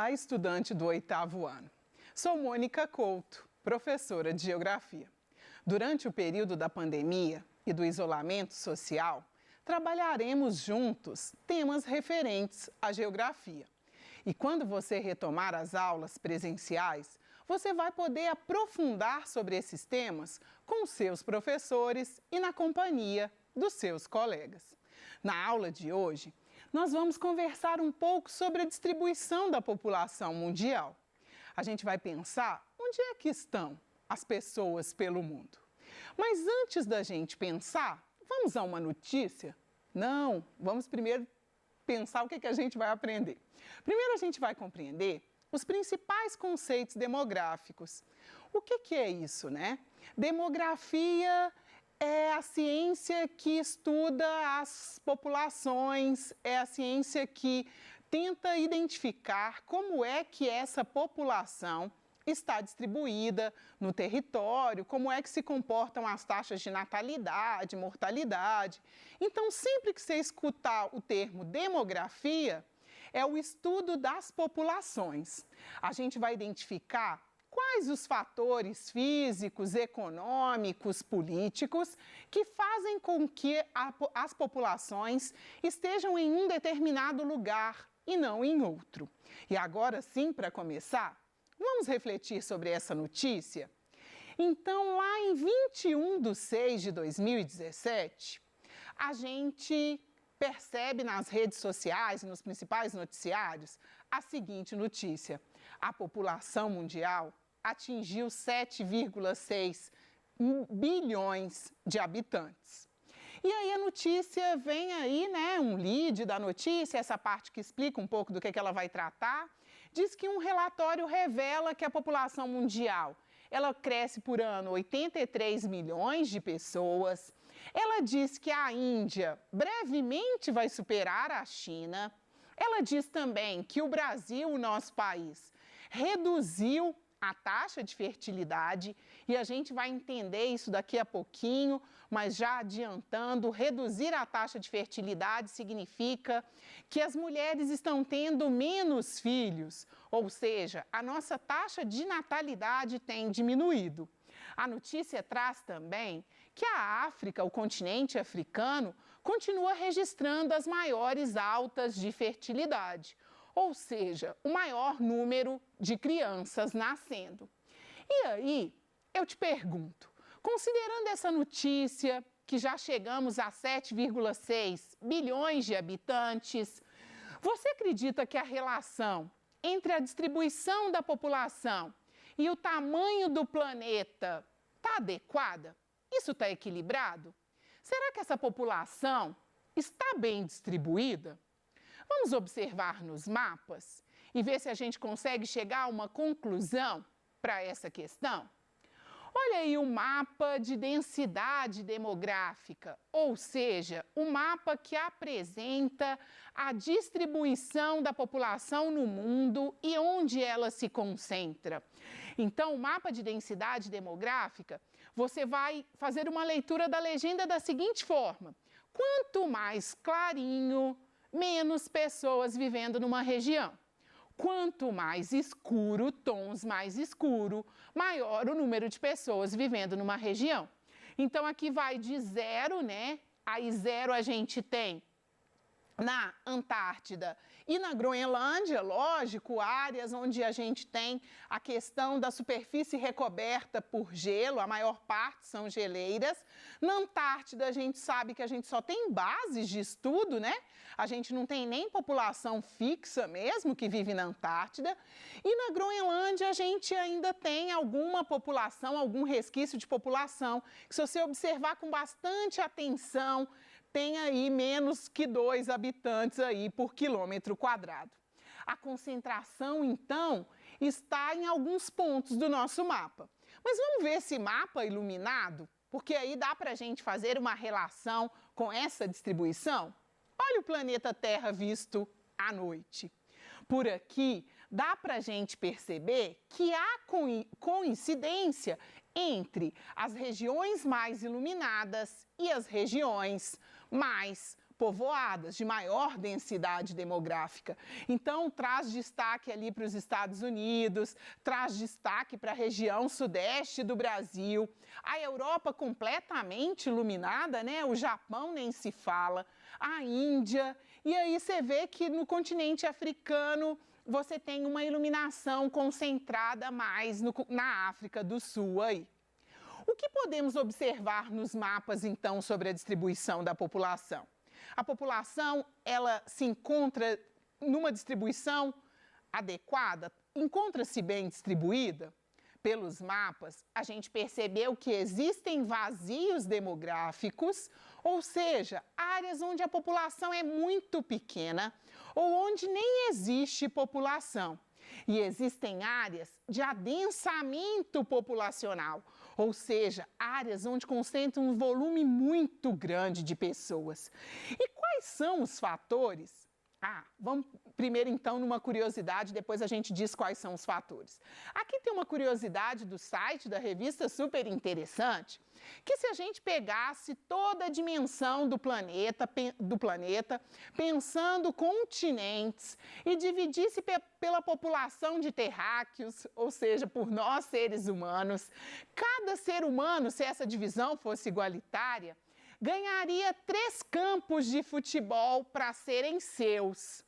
Olá, estudante do 8º ano. Sou Mônica Couto, professora de Geografia. Durante o período da pandemia e do isolamento social, trabalharemos juntos temas referentes à geografia. E quando você retomar as aulas presenciais, você vai poder aprofundar sobre esses temas com seus professores e na companhia dos seus colegas. Na aula de hoje, nós vamos conversar um pouco sobre a distribuição da população mundial. A gente vai pensar onde é que estão as pessoas pelo mundo. Mas antes da gente pensar, vamos a uma notícia? Não, vamos primeiro pensar o que a gente vai aprender. Primeiro a gente vai compreender os principais conceitos demográficos. O que é isso, né? Demografia é a ciência que estuda as populações, é a ciência que tenta identificar como é que essa população está distribuída no território, como é que se comportam as taxas de natalidade, mortalidade. Então, sempre que você escutar o termo demografia, é o estudo das populações. A gente vai identificar quais os fatores físicos, econômicos, políticos que fazem com que as populações estejam em um determinado lugar e não em outro. E agora sim, para começar, vamos refletir sobre essa notícia? Então, lá em 21/6/2017, a gente percebe nas redes sociais e nos principais noticiários a seguinte notícia: a população mundial atingiu 7,6 bilhões de habitantes. E aí a notícia vem aí, né, um lead da notícia, essa parte que explica um pouco do que ela vai tratar, diz que um relatório revela que a população mundial, ela cresce por ano 83 milhões de pessoas. Ela diz que a Índia brevemente vai superar a China. Ela diz também que o Brasil, o nosso país, reduziu a taxa de fertilidade, e a gente vai entender isso daqui a pouquinho, mas já adiantando, reduzir a taxa de fertilidade significa que as mulheres estão tendo menos filhos, ou seja, a nossa taxa de natalidade tem diminuído. A notícia traz também que a África, o continente africano, continua registrando as maiores altas de fertilidade, ou seja, o maior número de crianças nascendo. E aí, eu te pergunto, considerando essa notícia, que já chegamos a 7,6 bilhões de habitantes, você acredita que a relação entre a distribuição da população e o tamanho do planeta está adequada? Isso está equilibrado? Será que essa população está bem distribuída? Vamos observar nos mapas e ver se a gente consegue chegar a uma conclusão para essa questão? Olha aí o mapa de densidade demográfica, ou seja, o mapa que apresenta a distribuição da população no mundo e onde ela se concentra. Então, o mapa de densidade demográfica, você vai fazer uma leitura da legenda da seguinte forma: quanto mais clarinho, menos pessoas vivendo numa região. Quanto mais escuro, tons mais escuro, maior o número de pessoas vivendo numa região. Então, aqui vai de 0, né? Aí 0 a gente tem na Antártida e na Groenlândia, lógico, áreas onde a gente tem a questão da superfície recoberta por gelo, a maior parte são geleiras. Na Antártida, a gente sabe que a gente só tem bases de estudo, né? A gente não tem nem população fixa mesmo que vive na Antártida. E na Groenlândia, a gente ainda tem alguma população, algum resquício de população, que se você observar com bastante atenção, tem aí menos que 2 habitantes aí por quilômetro quadrado. A concentração, então, está em alguns pontos do nosso mapa. Mas vamos ver esse mapa iluminado? Porque aí dá para a gente fazer uma relação com essa distribuição. Olha o planeta Terra visto à noite. Por aqui, dá para a gente perceber que há coincidência entre as regiões mais iluminadas e as regiões mais povoadas, de maior densidade demográfica. Então, traz destaque ali para os Estados Unidos, traz destaque para a região sudeste do Brasil, a Europa completamente iluminada, né? O Japão nem se fala, a Índia, e aí você vê que no continente africano você tem uma iluminação concentrada mais na África do Sul aí. O que podemos observar nos mapas, então, sobre a distribuição da população? A população, ela se encontra numa distribuição adequada? Encontra-se bem distribuída? Pelos mapas, a gente percebeu que existem vazios demográficos, ou seja, áreas onde a população é muito pequena ou onde nem existe população. E existem áreas de adensamento populacional, ou seja, áreas onde concentra um volume muito grande de pessoas. E quais são os fatores? Vamos primeiro então numa curiosidade, depois a gente diz quais são os fatores. Aqui tem uma curiosidade do site da revista super interessante, que se a gente pegasse toda a dimensão do planeta, pensando continentes e dividisse pela população de terráqueos, ou seja, por nós seres humanos, cada ser humano, se essa divisão fosse igualitária, ganharia 3 campos de futebol para serem seus.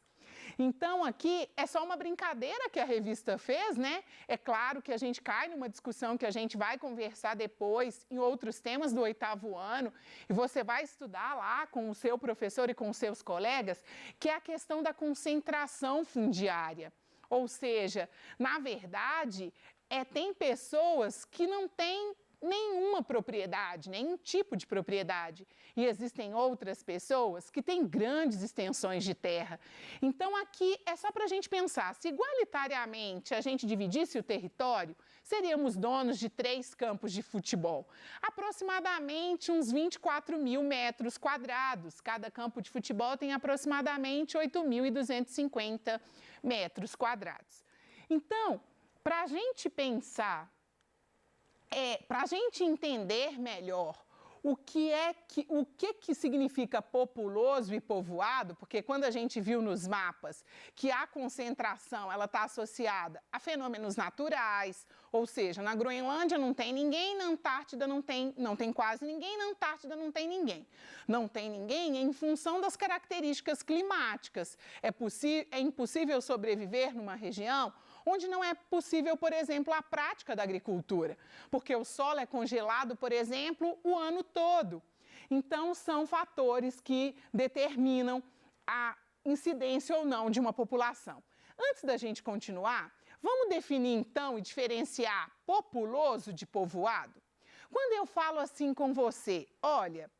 Então, aqui é só uma brincadeira que a revista fez, né? É claro que a gente cai numa discussão que a gente vai conversar depois em outros temas do 8º ano, e você vai estudar lá com o seu professor e com os seus colegas, que é a questão da concentração fundiária. Ou seja, na verdade, tem pessoas que não têm nenhuma propriedade, nenhum tipo de propriedade. E existem outras pessoas que têm grandes extensões de terra. Então, aqui é só para a gente pensar, se igualitariamente a gente dividisse o território, seríamos donos de 3 campos de futebol. Aproximadamente uns 24 mil metros quadrados. Cada campo de futebol tem aproximadamente 8.250 metros quadrados. Então, para a gente pensar, para a gente entender melhor o que significa populoso e povoado, porque quando a gente viu nos mapas que a concentração ela está associada a fenômenos naturais, ou seja, na Groenlândia não tem ninguém, na Antártida não tem quase ninguém, na Antártida não tem ninguém. Não tem ninguém em função das características climáticas. É impossível sobreviver numa região onde não é possível, por exemplo, a prática da agricultura, porque o solo é congelado, por exemplo, o ano todo. Então, são fatores que determinam a incidência ou não de uma população. Antes da gente continuar, vamos definir então e diferenciar populoso de povoado? Quando eu falo assim com você, olha,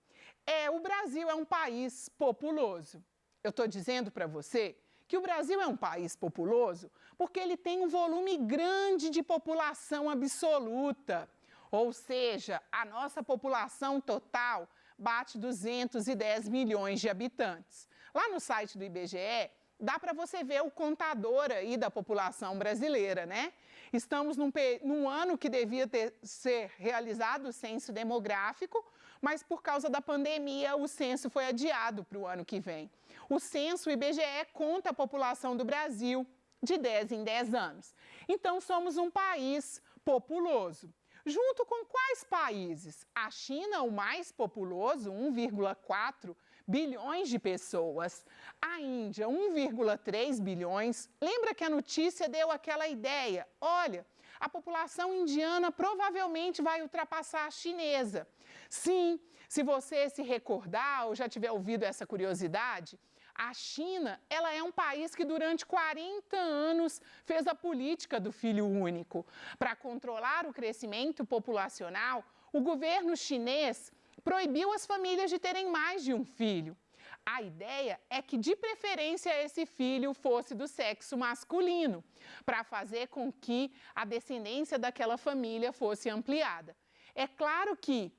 o Brasil é um país populoso. Eu estou dizendo para você que o Brasil é um país populoso porque ele tem um volume grande de população absoluta, ou seja, a nossa população total bate 210 milhões de habitantes. Lá no site do IBGE, dá para você ver o contador aí da população brasileira, né? Estamos num ano que devia ser realizado o censo demográfico, mas por causa da pandemia o censo foi adiado para o ano que vem. O censo, o IBGE, conta a população do Brasil de 10 em 10 anos. Então, somos um país populoso. Junto com quais países? A China, o mais populoso, 1,4 bilhões de pessoas. A Índia, 1,3 bilhões. Lembra que a notícia deu aquela ideia? Olha, a população indiana provavelmente vai ultrapassar a chinesa. Sim, se você se recordar ou já tiver ouvido essa curiosidade, a China, ela é um país que durante 40 anos fez a política do filho único. Para controlar o crescimento populacional, o governo chinês proibiu as famílias de terem mais de um filho. A ideia é que, de preferência, esse filho fosse do sexo masculino, para fazer com que a descendência daquela família fosse ampliada. É claro que,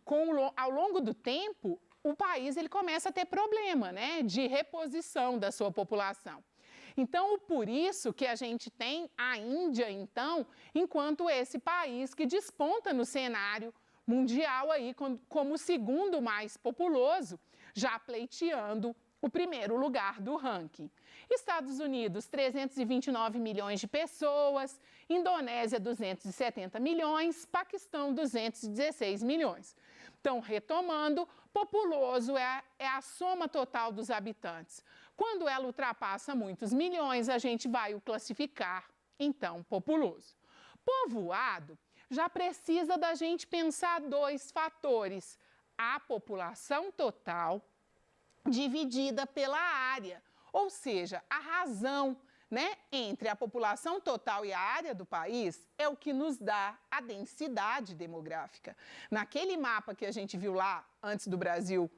ao longo do tempo, o país ele começa a ter problema, né, de reposição da sua população. Então, por isso que a gente tem a Índia, então, enquanto esse país que desponta no cenário mundial aí como o segundo mais populoso, já pleiteando o primeiro lugar do ranking. Estados Unidos, 329 milhões de pessoas, Indonésia, 270 milhões, Paquistão, 216 milhões. Então, retomando, populoso é a soma total dos habitantes. Quando ela ultrapassa muitos milhões, a gente vai o classificar, então, populoso. Povoado já precisa da gente pensar dois fatores: a população total dividida pela área, ou seja, a razão, entre a população total e a área do país é o que nos dá a densidade demográfica. Naquele mapa que a gente viu lá antes do Brasil,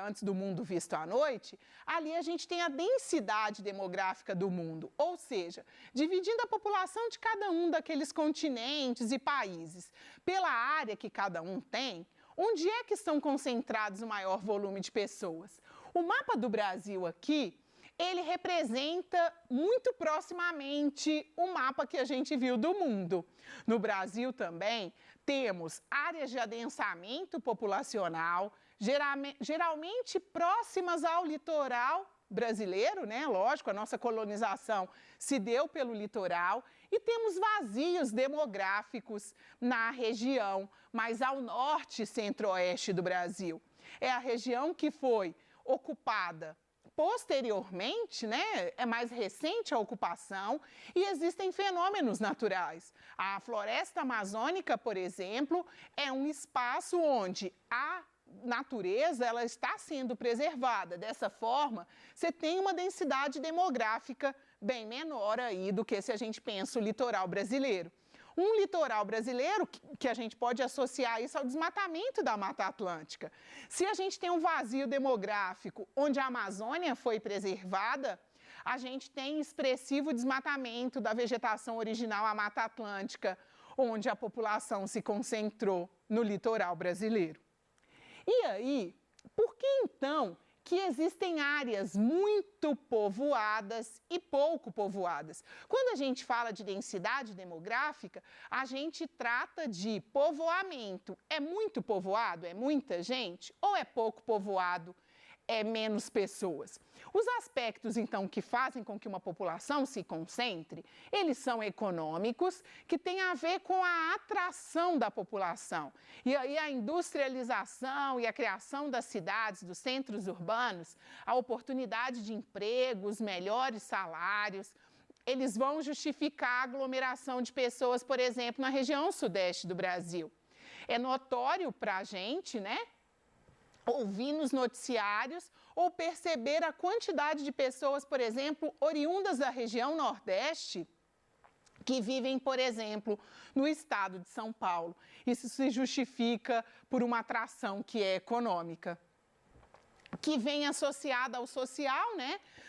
antes do mundo visto à noite, ali a gente tem a densidade demográfica do mundo, ou seja, dividindo a população de cada um daqueles continentes e países pela área que cada um tem, onde é que estão concentrados o maior volume de pessoas? O mapa do Brasil aqui, ele representa muito proximamente o mapa que a gente viu do mundo. No Brasil também temos áreas de adensamento populacional, geralmente próximas ao litoral brasileiro, Lógico, a nossa colonização se deu pelo litoral, e temos vazios demográficos na região mais ao norte e centro-oeste do Brasil. É a região que foi ocupada posteriormente, é mais recente a ocupação, e existem fenômenos naturais. A floresta amazônica, por exemplo, é um espaço onde a natureza ela está sendo preservada. Dessa forma, você tem uma densidade demográfica bem menor aí do que se a gente pensa o litoral brasileiro. Um litoral brasileiro que a gente pode associar isso ao desmatamento da Mata Atlântica. Se a gente tem um vazio demográfico onde a Amazônia foi preservada, a gente tem expressivo desmatamento da vegetação original à Mata Atlântica, onde a população se concentrou no litoral brasileiro. E aí, por que então que existem áreas muito povoadas e pouco povoadas? Quando a gente fala de densidade demográfica, a gente trata de povoamento. É muito povoado? É muita gente? Ou é pouco povoado? É menos pessoas? Os aspectos, então, que fazem com que uma população se concentre, eles são econômicos, que têm a ver com a atração da população. E aí a industrialização e a criação das cidades, dos centros urbanos, a oportunidade de empregos, melhores salários, eles vão justificar a aglomeração de pessoas, por exemplo, na região sudeste do Brasil. É notório para a gente, ouvir nos noticiários ou perceber a quantidade de pessoas, por exemplo, oriundas da região Nordeste, que vivem, por exemplo, no estado de São Paulo. Isso se justifica por uma atração que é econômica, que vem associada ao social,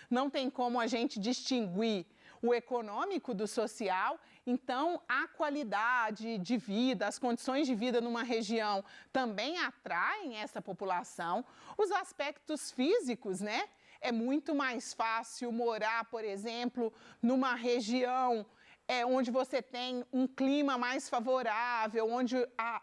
Não tem como a gente distinguir o econômico do social. Então, a qualidade de vida, as condições de vida numa região também atraem essa população. Os aspectos físicos, É muito mais fácil morar, por exemplo, numa região onde você tem um clima mais favorável, onde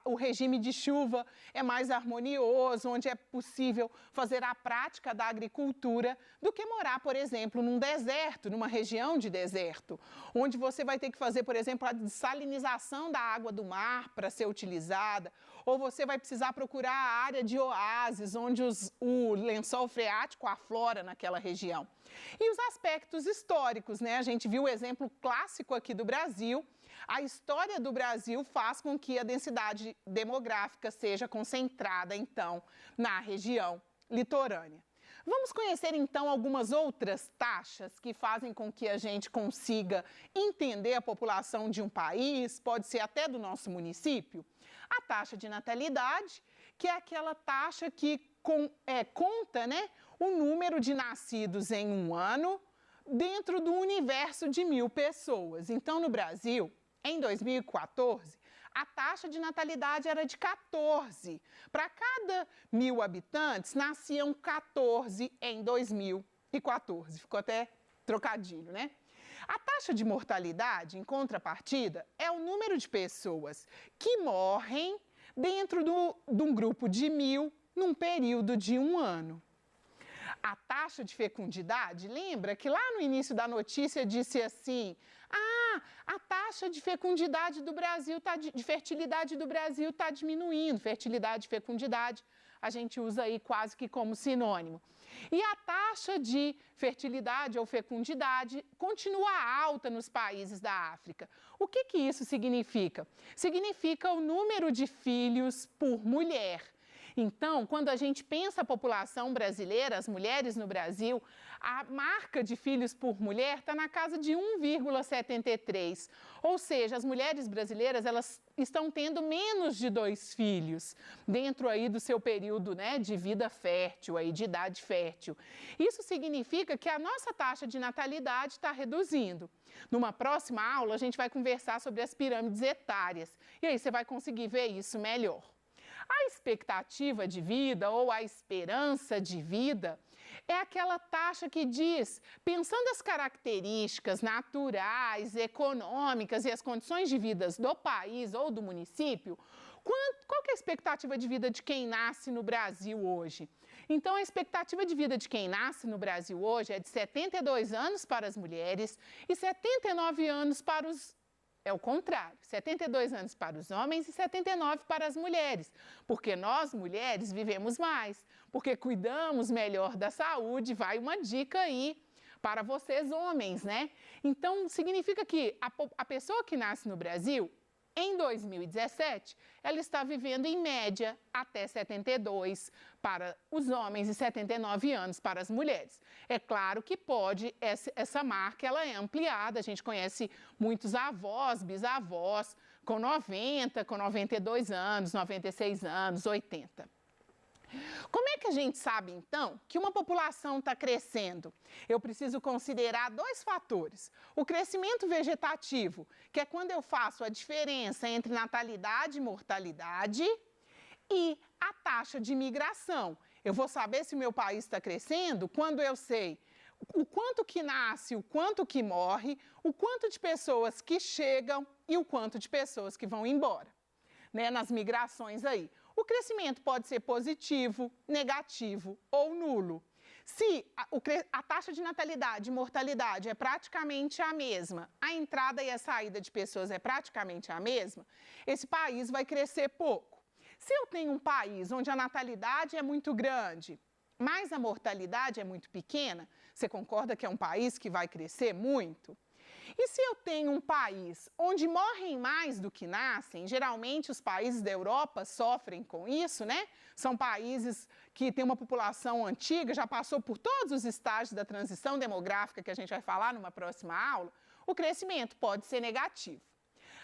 o regime de chuva é mais harmonioso, onde é possível fazer a prática da agricultura, do que morar, por exemplo, num deserto, numa região de deserto, onde você vai ter que fazer, por exemplo, a dessalinização da água do mar para ser utilizada, ou você vai precisar procurar a área de oásis, onde o lençol freático aflora naquela região. E os aspectos históricos, A gente viu o exemplo clássico aqui do Brasil. A história do Brasil faz com que a densidade demográfica seja concentrada, então, na região litorânea. Vamos conhecer, então, algumas outras taxas que fazem com que a gente consiga entender a população de um país, pode ser até do nosso município. A taxa de natalidade, que é aquela taxa que conta, o número de nascidos em um ano dentro do universo de 1.000 pessoas. Então, no Brasil, em 2014, a taxa de natalidade era de 14. Para cada 1.000 habitantes, nasciam 14 em 2014. Ficou até trocadilho, A taxa de mortalidade, em contrapartida, é o número de pessoas que morrem dentro de um grupo de 1.000 num período de um ano. A taxa de fecundidade, lembra que lá no início da notícia disse assim: a taxa de fecundidade do Brasil, de fertilidade do Brasil está diminuindo. Fertilidade e fecundidade a gente usa aí quase que como sinônimo. E a taxa de fertilidade ou fecundidade continua alta nos países da África. O que isso significa? Significa o número de filhos por mulher. Então, quando a gente pensa a população brasileira, as mulheres no Brasil, a marca de filhos por mulher está na casa de 1,73. Ou seja, as mulheres brasileiras, elas estão tendo menos de 2 filhos dentro aí do seu período, né, de vida fértil, aí, de idade fértil. Isso significa que a nossa taxa de natalidade está reduzindo. Numa próxima aula, a gente vai conversar sobre as pirâmides etárias. E aí você vai conseguir ver isso melhor. A expectativa de vida ou a esperança de vida é aquela taxa que diz, pensando as características naturais, econômicas e as condições de vida do país ou do município, qual que é a expectativa de vida de quem nasce no Brasil hoje? Então, a expectativa de vida de quem nasce no Brasil hoje é de 72 anos para as mulheres e 79 anos para os... É o contrário, 72 anos para os homens e 79 para as mulheres, porque nós, mulheres, vivemos mais, porque cuidamos melhor da saúde, vai uma dica aí para vocês, homens, né? Então, significa que a pessoa que nasce no Brasil, em 2017, ela está vivendo em média até 72 para os homens e 79 anos para as mulheres. É claro que pode, essa marca ela é ampliada, a gente conhece muitos avós, bisavós, com 90, com 92 anos, 96 anos, 80. Como é que a gente sabe, então, que uma população está crescendo? Eu preciso considerar 2 fatores. O crescimento vegetativo, que é quando eu faço a diferença entre natalidade e mortalidade, e a taxa de migração. Eu vou saber se o meu país está crescendo quando eu sei o quanto que nasce, o quanto que morre, o quanto de pessoas que chegam e o quanto de pessoas que vão embora, né, nas migrações aí. O crescimento pode ser positivo, negativo ou nulo. Se a taxa de natalidade e mortalidade é praticamente a mesma, a entrada e a saída de pessoas é praticamente a mesma, esse país vai crescer pouco. Se eu tenho um país onde a natalidade é muito grande, mas a mortalidade é muito pequena, você concorda que é um país que vai crescer muito? E se eu tenho um país onde morrem mais do que nascem, geralmente os países da Europa sofrem com isso, né? São países que têm uma população antiga, já passou por todos os estágios da transição demográfica que a gente vai falar numa próxima aula, o crescimento pode ser negativo.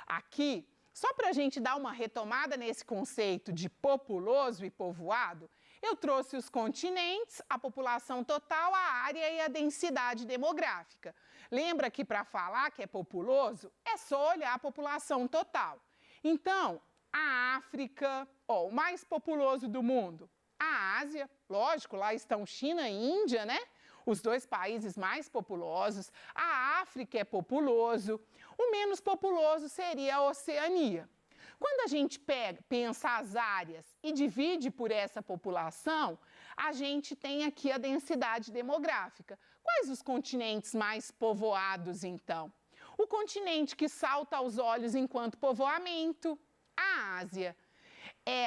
Aqui, só para a gente dar uma retomada nesse conceito de populoso e povoado, eu trouxe os continentes, a população total, a área e a densidade demográfica. Lembra que para falar que é populoso, é só olhar a população total. Então, a África, o mais populoso do mundo, a Ásia, lógico, lá estão China e Índia, né? Os 2 países mais populosos. A África é populoso. O menos populoso seria a Oceania. Quando a gente pensa as áreas e divide por essa população, a gente tem aqui a densidade demográfica. Quais os continentes mais povoados, então? O continente que salta aos olhos enquanto povoamento, a Ásia.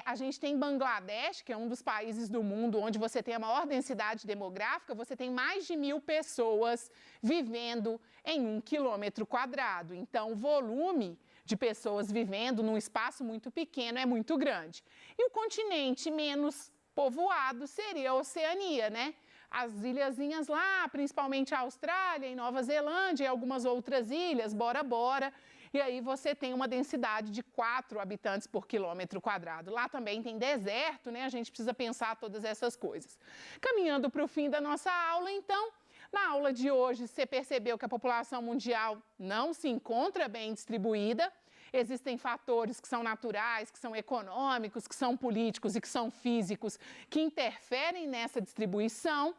A gente tem Bangladesh, que é um dos países do mundo onde você tem a maior densidade demográfica, você tem mais de 1.000 pessoas vivendo em 1 quilômetro quadrado. Então, o volume de pessoas vivendo num espaço muito pequeno é muito grande. E o continente menos povoado seria a Oceania, né? As ilhazinhas lá, principalmente a Austrália e Nova Zelândia e algumas outras ilhas, Bora Bora, e aí você tem uma densidade de 4 habitantes por quilômetro quadrado. Lá também tem deserto, né? A gente precisa pensar todas essas coisas. Caminhando para o fim da nossa aula, então, na aula de hoje, você percebeu que a população mundial não se encontra bem distribuída. Existem fatores que são naturais, que são econômicos, que são políticos e que são físicos que interferem nessa distribuição.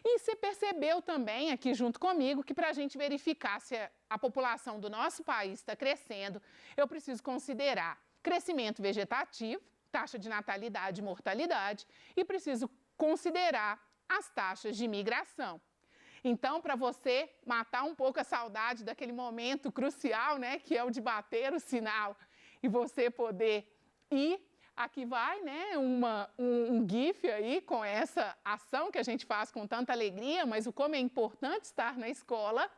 E você percebeu também aqui junto comigo que para a gente verificar se a população do nosso país está crescendo, eu preciso considerar crescimento vegetativo, taxa de natalidade e mortalidade, e preciso considerar as taxas de migração. Então, para você matar um pouco a saudade daquele momento crucial, né, que é o de bater o sinal e você poder ir, aqui vai, né, um GIF aí com essa ação que a gente faz com tanta alegria, mas o como é importante estar na escola.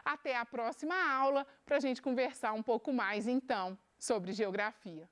Até a próxima aula para a gente conversar um pouco mais, então, sobre geografia.